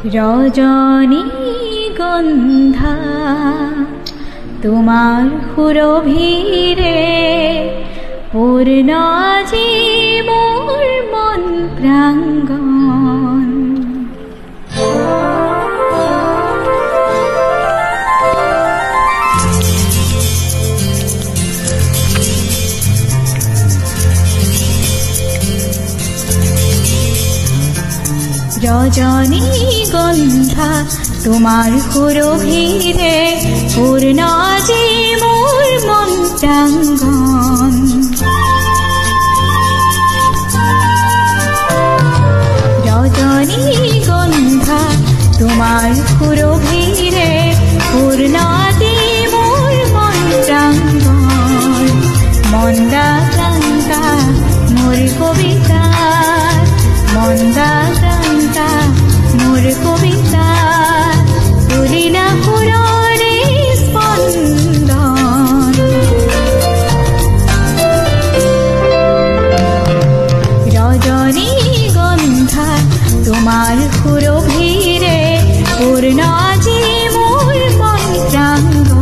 রজনীগন্ধা তোমার সুরভিরে পূর্ণ আজি মোর মন প্রাঙ্গণ। রজনীগন্ধা তোমার সুরভিরে পূর্ণ আজি মোর মন প্রাঙ্গণ। রজনীগন্ধা তোমার সুরভিরে পূর্ণ আজি মোর মন প্রাঙ্গণ। মন্দা ক্রান্তা মোর কবিতা, মন্দা ক্রান্তা মোর কবিতা, তুলিলা সুররে স্পন্দন। রজনীগন্ধা তোমার সুরভিরে পূর্ণ আজি মোর মন প্রাঙ্গণ।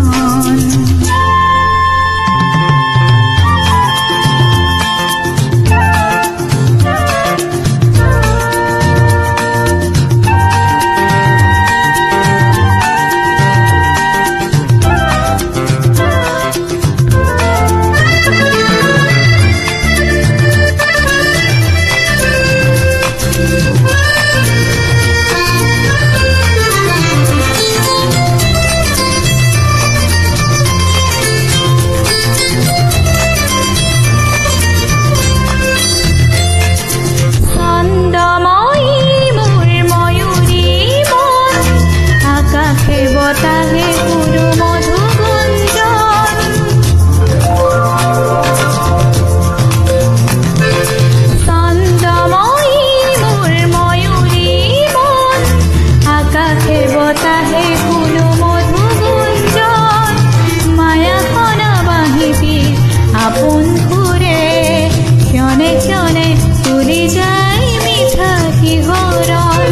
আপন ঘুরে ক্ষণে ক্ষণে তুলি যায় মিঠা শিহরণ।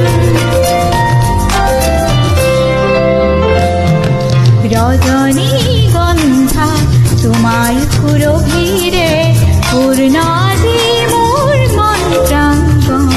রজনীগন্ধা তোমার সুরভিরে পূর্ণ আজি মোর মন প্রাঙ্গণ।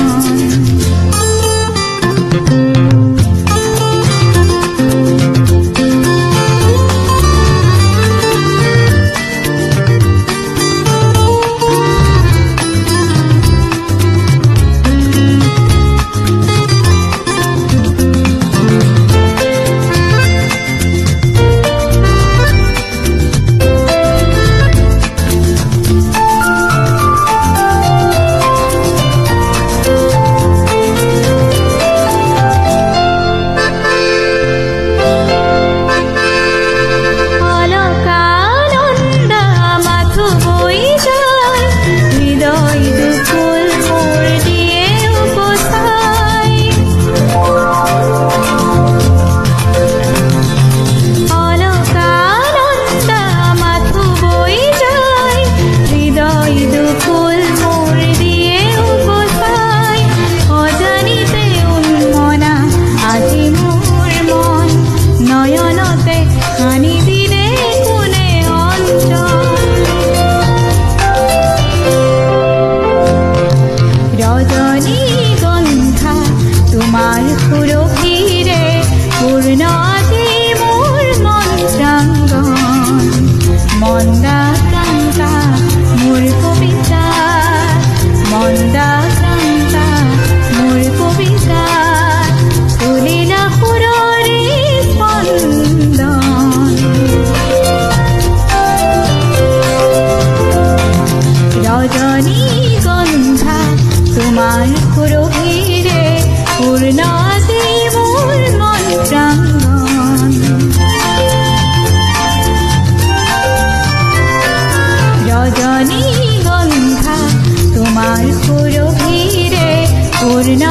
রজনীগন্ধা তোমার সুরভিরে পূর্ণ আজি মোর মন প্রাঙ্গণ। মন্দা ক্রান্তা মোর কবিতা, মন্দা ক্রান্তা মোর কবিতা, তুলিলা সুররে স্পন্দন। রজনীগন্ধা তোমার সুরভিরে পূর্ণ আজি মোর মন প্রাঙ্গণ। রজনীগন্ধা তোমার সুরভিরে পূর্ণ